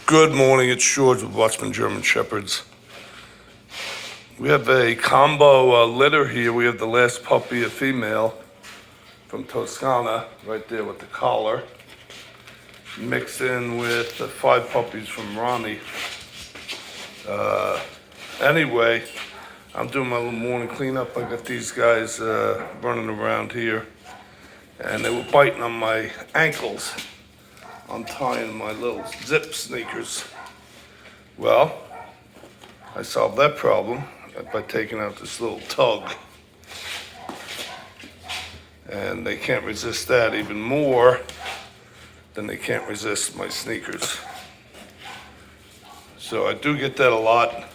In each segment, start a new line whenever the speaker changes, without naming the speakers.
Good morning, it's George with Watchman German Shepherds. We have a combo litter here. We have the last puppy, a female from Toscana, right there with the collar, mixed in with the 5 puppies from Ronnie. Anyway, I'm doing my little morning cleanup. I got these guys running around here, and they were biting on my ankles, untying my little zip sneakers. Well, I solved that problem by taking out this little tug. And they can't resist that even more than they can't resist my sneakers. So I do get that a lot.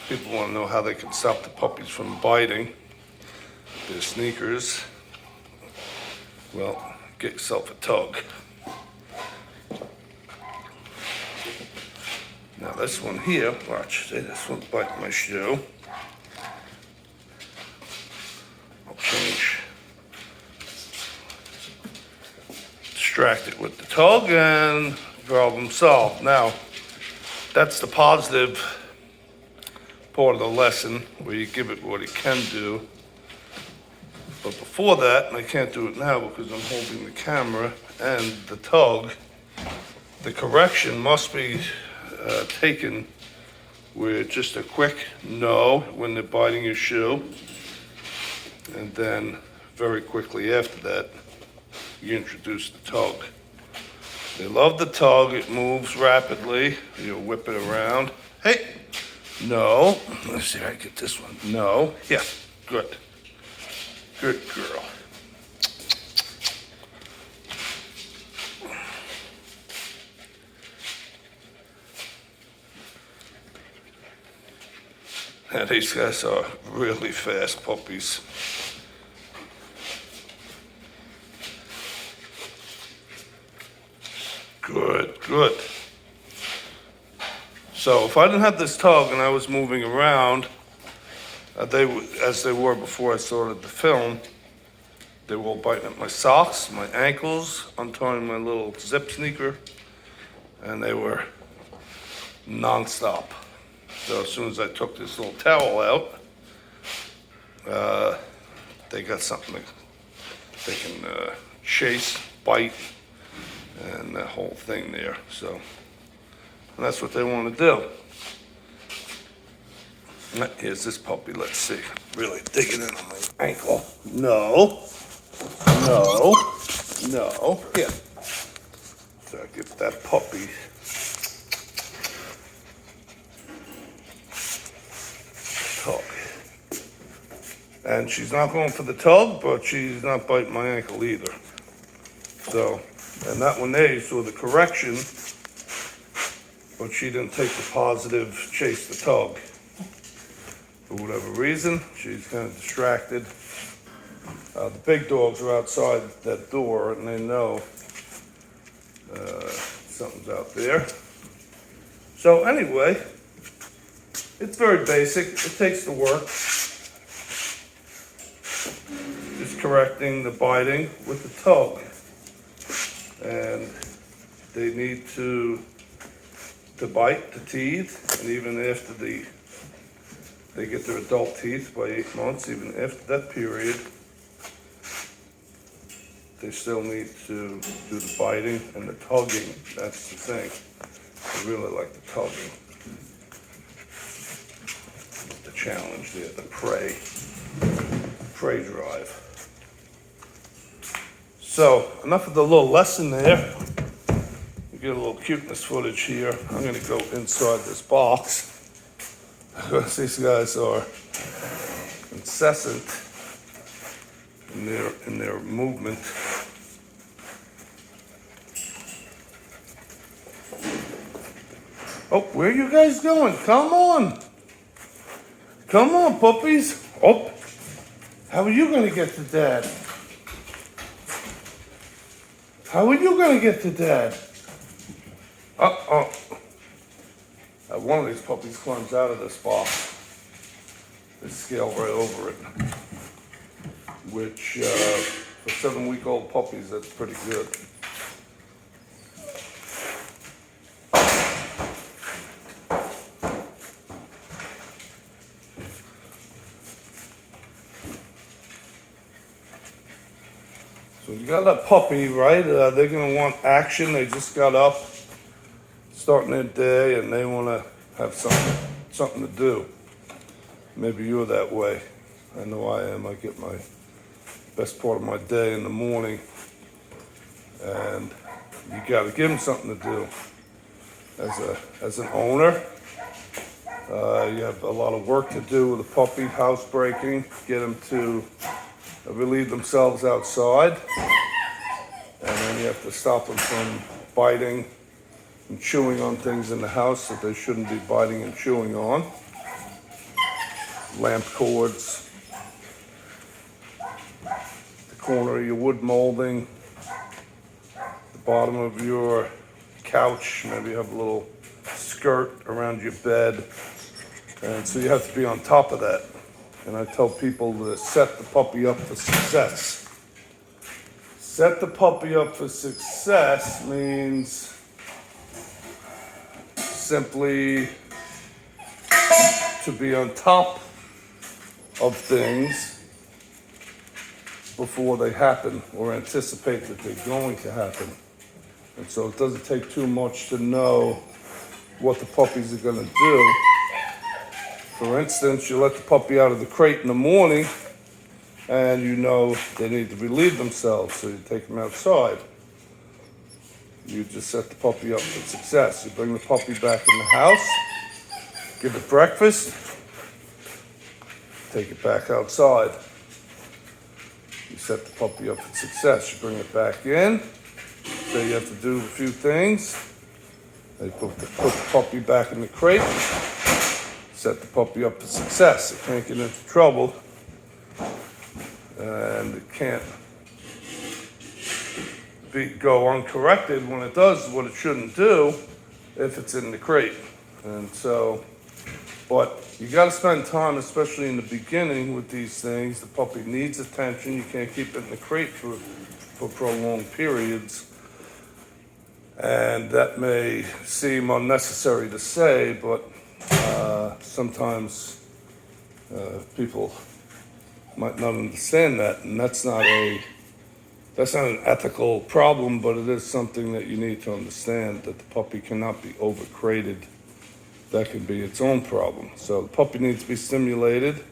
People want to know how they can stop the puppies from biting their sneakers. Well, get yourself a tug. Now this one here, watch, see this one bite my shoe. I'll change, distract it with the tug and problem solved. Now, that's the positive part of the lesson where you give it what it can do. But before that, and I can't do it now because I'm holding the camera and the tug, the correction must be taken with just a quick no when they're biting your shoe, and then very quickly after that you introduce the tug. They love the tug. It moves rapidly. You whip it around. Hey, no. Let's see if I can get this one. No. Yeah, good girl. And these guys are really fast puppies. Good. So if I didn't have this tug and I was moving around, as they were before I started the film, they were all biting at my socks, my ankles, untying my little zip sneaker, and they were nonstop. So as soon as I took this little towel out, they got something they can chase, bite, and that whole thing there. So, and that's what they want to do. Here's this puppy. Let's see. Really digging in on my ankle. No. Here. So I give that puppy tug. And she's not going for the tug, but she's not biting my ankle either. So, and that one there, you saw the correction, but she didn't take the positive chase the tug. For whatever reason, she's kind of distracted. The big dogs are outside that door, and they know something's out there. So anyway, it's very basic. It takes the work. Just correcting the biting with the tug. And they need to bite the teeth, and even after they get their adult teeth by 8 months, even after that period, they still need to do the biting and the tugging. That's the thing. I really like the tugging. The challenge there, the prey drive. So, enough of the little lesson there. We get a little cuteness footage here. I'm gonna go inside this box because these guys are incessant in their movement. Oh, where are you guys going? Come on, puppies. Oh, how are you gonna get to Dad? How are you gonna get to Dad? One of these puppies climbs out of this box. They scale right over it, which for 7-week-old puppies, that's pretty good. When you got that puppy, right, they're gonna want action. They just got up, starting their day, and they wanna have something to do. Maybe you're that way. I know I am. I get my best part of my day in the morning, and you gotta give them something to do. As an owner, you have a lot of work to do with a puppy, housebreaking, get them to relieve themselves outside, and then you have to stop them from biting and chewing on things in the house that they shouldn't be biting and chewing on. Lamp cords, the corner of your wood molding, the bottom of your couch, maybe you have a little skirt around your bed, and so you have to be on top of that. And I tell people to set the puppy up for success. Set the puppy up for success means simply to be on top of things before they happen or anticipate that they're going to happen. And so it doesn't take too much to know what the puppies are going to do. For instance, you let the puppy out of the crate in the morning and you know they need to relieve themselves, so you take them outside. You just set the puppy up for success. You bring the puppy back in the house, give it breakfast, take it back outside. You set the puppy up for success. You bring it back in, say you have to do a few things. They put the puppy back in the crate, set the puppy up for success. It can't get into trouble, and it can't go uncorrected when it does what it shouldn't do if it's in the crate. And so, but you got to spend time, especially in the beginning with these things. The puppy needs attention. You can't keep it in the crate for prolonged periods. And that may seem unnecessary to say, but sometimes people might not understand that, and that's not an ethical problem, but it is something that you need to understand, that the puppy cannot be overcrated. That can be its own problem. So the puppy needs to be stimulated,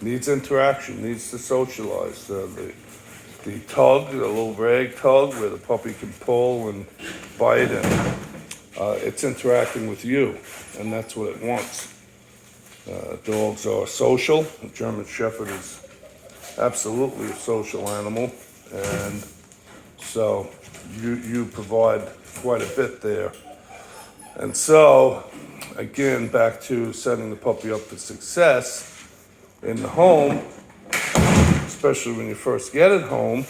needs interaction, needs to socialize. The tug, the little rag tug where the puppy can pull and bite, and it's interacting with you, and that's what it wants. Dogs are social. A German Shepherd is absolutely a social animal, and so you provide quite a bit there. And so, again, back to setting the puppy up for success in the home, especially when you first get it home.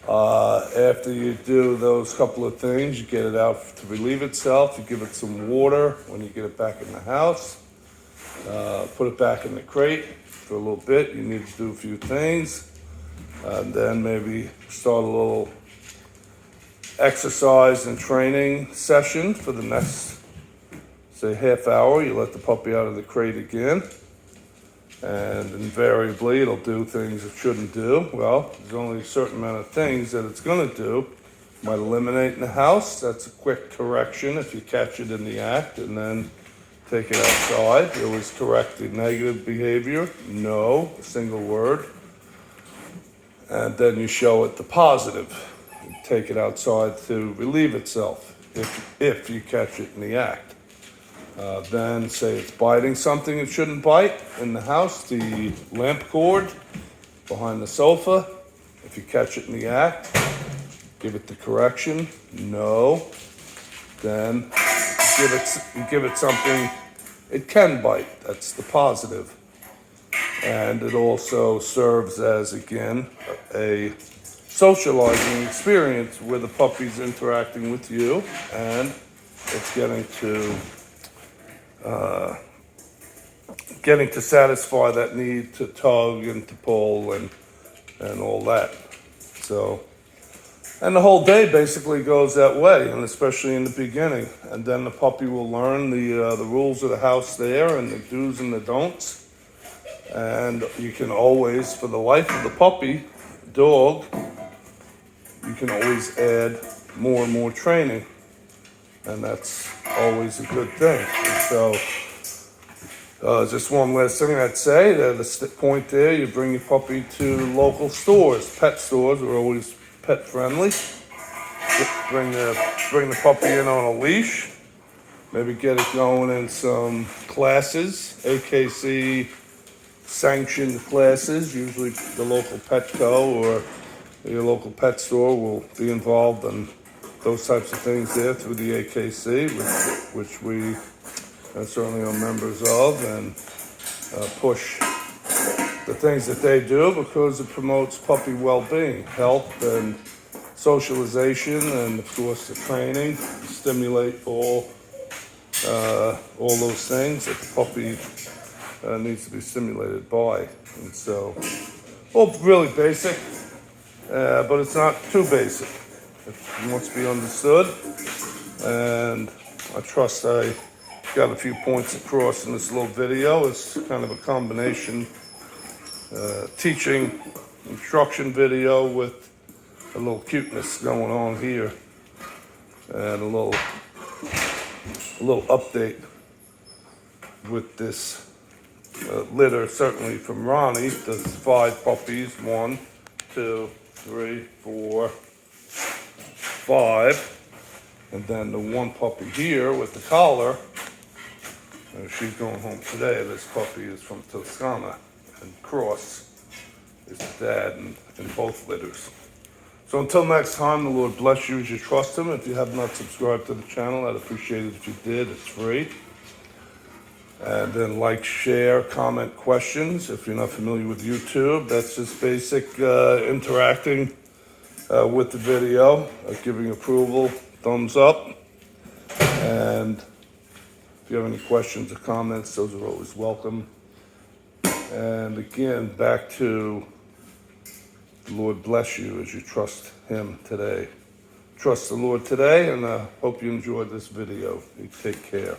After you do those couple of things, you get it out to relieve itself, you give it some water when you get it back in the house, put it back in the crate for a little bit. You need to do a few things, and then maybe start a little exercise and training session for the next, say, half hour. You let the puppy out of the crate again, and invariably it'll do things it shouldn't do. Well, there's only a certain amount of things that it's going to do. Might eliminate in the house. That's a quick correction if you catch it in the act, and then take it outside. You always correct the negative behavior. No, a single word. And then you show it the positive. You take it outside to relieve itself if you catch it in the act. Then say it's biting something it shouldn't bite in the house, the lamp cord behind the sofa. If you catch it in the act, give it the correction. No. Then give it something it can bite. That's the positive. And it also serves as, again, a socializing experience where the puppy's interacting with you and it's getting to satisfy that need to tug and to pull and all that. So, and the whole day basically goes that way, and especially in the beginning. And then the puppy will learn the rules of the house there and the do's and the don'ts. And you can always, for the life of the puppy, dog, you can always add more and more training. And that's always a good thing. And so, just one last thing I'd say, that the point there, you bring your puppy to local stores. Pet stores are always pet friendly. Bring the puppy in on a leash. Maybe get it going in some classes, AKC sanctioned classes. Usually the local Petco or your local pet store will be involved in those types of things there through the AKC, which we certainly are members of, and push the things that they do because it promotes puppy well-being, health, and socialization, and of course the training, stimulate all those things that the puppy needs to be stimulated by. And so, well, really basic, but it's not too basic. It wants to be understood, and I trust I got a few points across in this little video. It's kind of a combination teaching instruction video with a little cuteness going on here, and a little update with this litter, certainly from Ronnie. There's 5 puppies, 1, 2, 3, 4, 5, and then the 1 puppy here with the collar. She's going home today. This puppy is from Toscana, and Cross is the dad in both litters. So until next time, the Lord bless you as you trust Him. If you have not subscribed to the channel, I'd appreciate it if you did. It's free. And then like, share, comment, questions. If you're not familiar with YouTube, that's just basic interacting with the video, giving approval, thumbs up. And if you have any questions or comments, those are always welcome. And again, back to the Lord bless you as you trust Him today. Trust the Lord today, and I hope you enjoyed this video. You take care.